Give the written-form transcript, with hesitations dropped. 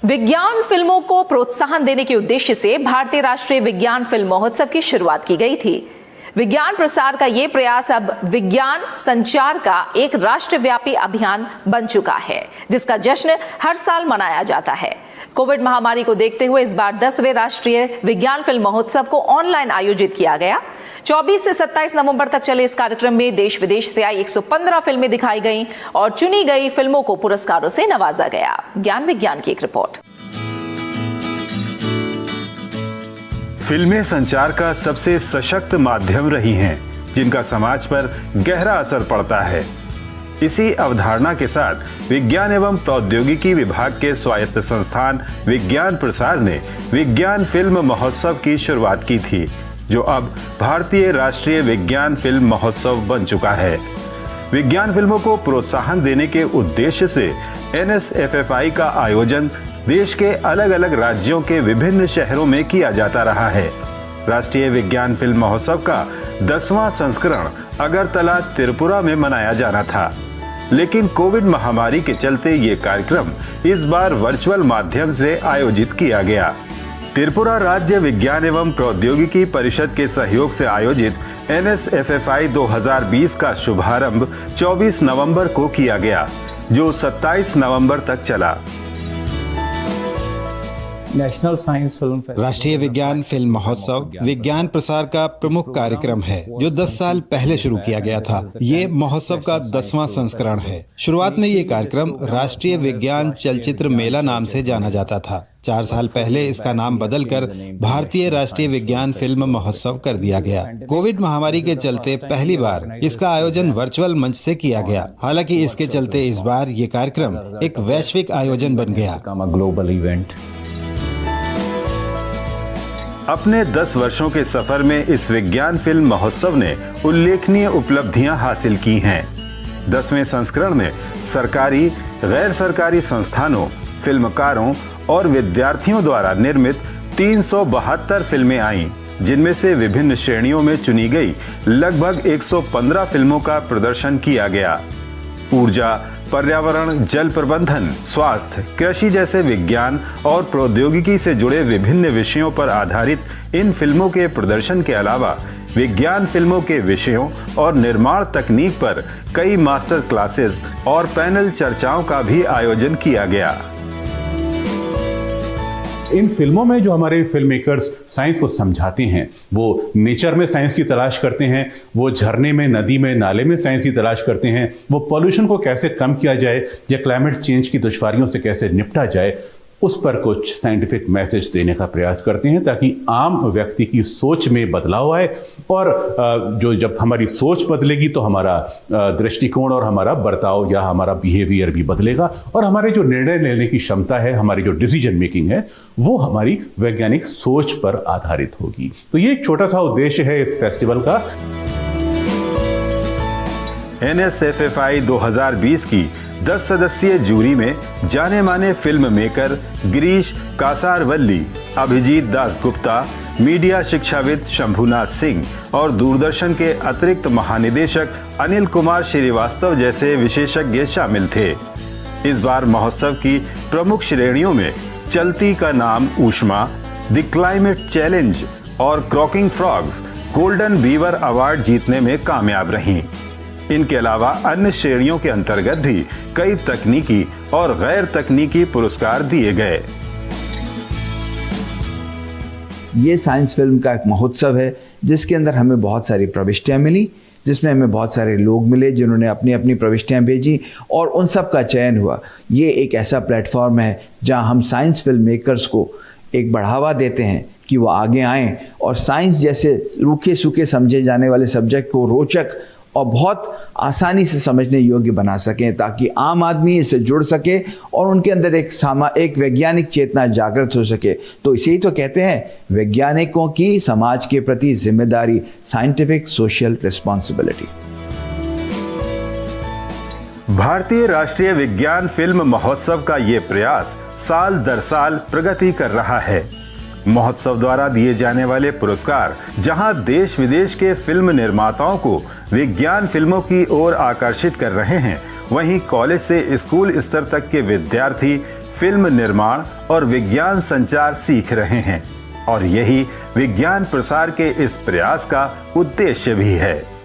विज्ञान फिल्मों को प्रोत्साहन देने के उद्देश्य से भारतीय राष्ट्रीय विज्ञान फिल्म महोत्सव की शुरुआत की गई थी। विज्ञान प्रसार का यह प्रयास अब विज्ञान संचार का एक राष्ट्रव्यापी अभियान बन चुका है, जिसका जश्न हर साल मनाया जाता है। कोविड महामारी को देखते हुए इस बार 10वें राष्ट्रीय विज्ञान फिल्म महोत्सव को ऑनलाइन आयोजित किया गया। 24 से 27 नवंबर तक चले इस कार्यक्रम में देश विदेश से आई 115 फिल्में दिखाई गईं और चुनी गई फिल्मों को पुरस्कारों से नवाजा गया। ज्ञान विज्ञान की एक रिपोर्ट। फिल्में संचार का सबसे सशक्त माध्यम रही हैं, जिनका समाज पर गहरा असर पड़ता है। इसी अवधारणा के साथ विज्ञान एवं प्रौद्योगिकी विभाग के स्वायत्त संस्थान विज्ञान प्रसार ने विज्ञान फिल्म महोत्सव की शुरुआत की थी, जो अब भारतीय राष्ट्रीय विज्ञान फिल्म महोत्सव बन चुका है। विज्ञान फिल्मों को प्रोत्साहन देने के उद्देश्य से NSFFI का आयोजन देश के अलग अलग राज्यों के विभिन्न शहरों में किया जाता रहा है। राष्ट्रीय विज्ञान फिल्म महोत्सव का 10वां संस्करण अगरतला त्रिपुरा में मनाया जाना था, लेकिन कोविड महामारी के चलते ये कार्यक्रम इस बार वर्चुअल माध्यम से आयोजित किया गया। त्रिपुरा राज्य विज्ञान एवं प्रौद्योगिकी परिषद के सहयोग से आयोजित NSFFI 2020 का शुभारंभ 24 नवंबर को किया गया, जो 27 नवंबर तक चला। नेशनल साइंस फिल्म राष्ट्रीय विज्ञान फिल्म महोत्सव विज्ञान प्रसार का प्रमुख कार्यक्रम है, जो 10 साल पहले शुरू किया गया था। ये महोत्सव का 10वां संस्करण है। शुरुआत में ये कार्यक्रम राष्ट्रीय विज्ञान चलचित्र मेला नाम से जाना जाता था। 4 साल पहले इसका नाम बदलकर भारतीय राष्ट्रीय विज्ञान फिल्म महोत्सव कर दिया गया। कोविड महामारी के चलते पहली बार इसका आयोजन वर्चुअल मंच से किया गया। हालांकि इसके चलते इस बार ये कार्यक्रम एक वैश्विक आयोजन बन गया। Global event. अपने 10 वर्षों के सफर में इस विज्ञान फिल्म महोत्सव ने उल्लेखनीय उपलब्धियां हासिल की हैं। 10वें संस्करण में सरकारी, गैर सरकारी संस्थानों, फिल्मकारों और विद्यार्थियों द्वारा निर्मित 372 फिल्में आईं, जिनमें से विभिन्न श्रेणियों में चुनी गई लगभग 115 फिल्मों का प्रदर्शन किया गया। ऊर्जा, पर्यावरण, जल प्रबंधन, स्वास्थ्य, कृषि जैसे विज्ञान और प्रौद्योगिकी से जुड़े विभिन्न विषयों पर आधारित इन फिल्मों के प्रदर्शन के अलावा विज्ञान फिल्मों के विषयों और निर्माण तकनीक पर कई मास्टर क्लासेस और पैनल चर्चाओं का भी आयोजन किया गया। इन फिल्मों में जो हमारे फिल्म मेकर्स साइंस को समझाते हैं, वो नेचर में साइंस की तलाश करते हैं, वो झरने में, नदी में, नाले में साइंस की तलाश करते हैं, वो पॉल्यूशन को कैसे कम किया जाए या क्लाइमेट चेंज की दुश्वारियों से कैसे निपटा जाए, उस पर कुछ साइंटिफिक मैसेज देने का प्रयास करते हैं, ताकि आम व्यक्ति की सोच में बदलाव आए। और जब हमारी सोच बदलेगी तो हमारा दृष्टिकोण और हमारा बर्ताव या हमारा बिहेवियर भी बदलेगा, और हमारे जो निर्णय लेने की क्षमता है, हमारी जो डिसीजन मेकिंग है, वो हमारी वैज्ञानिक सोच पर आधारित होगी। तो ये एक छोटा सा उद्देश्य है इस फेस्टिवल का। NSFFI 2020 की 10 सदस्यीय जूरी में जाने माने film maker Girish Kasaravalli, Abhijit Das Gupta, media शिक्षाविद शंभुनाथ सिंह और दूरदर्शन के अतिरिक्त महानिदेशक अनिल कुमार श्रीवास्तव जैसे विशेषज्ञ शामिल थे। इस बार महोत्सव की प्रमुख श्रेणियों में चलती का नाम ऊष्मा, द क्लाइमेट चैलेंज और croaking frogs golden beaver award जीतने में कामयाब रहीं। इनके अलावा अन्य श्रेणियों के अंतर्गत भी कई तकनीकी और गैर तकनीकी पुरस्कार दिए गए। ये साइंस फिल्म का एक महोत्सव है, जिसके अंदर हमें बहुत सारी प्रविष्टियां मिली, जिसमें हमें बहुत सारे लोग मिले जिन्होंने अपनी अपनी प्रविष्टियां भेजी और उन सब का चयन हुआ। ये एक ऐसा प्लेटफॉर्म है जहां हम साइंस फिल्म मेकर्स को एक बढ़ावा देते हैं कि वो आगे आएँ और साइंस जैसे रूखे सूखे समझे जाने वाले सब्जेक्ट को रोचक और बहुत आसानी से समझने योग्य बना सकें, ताकि आम आदमी इससे जुड़ सके और उनके अंदर एक वैज्ञानिक चेतना जागृत हो सके। तो इसे ही तो कहते हैं वैज्ञानिकों की समाज के प्रति जिम्मेदारी, साइंटिफिक सोशल रिस्पॉन्सिबिलिटी। भारतीय राष्ट्रीय विज्ञान फिल्म महोत्सव का ये प्रयास साल दर साल प्रगति कर रहा है। महोत्सव द्वारा दिए जाने वाले पुरस्कार जहां देश विदेश के फिल्म निर्माताओं को विज्ञान फिल्मों की ओर आकर्षित कर रहे हैं, वहीं कॉलेज से स्कूल स्तर तक के विद्यार्थी फिल्म निर्माण और विज्ञान संचार सीख रहे हैं और यही विज्ञान प्रसार के इस प्रयास का उद्देश्य भी है।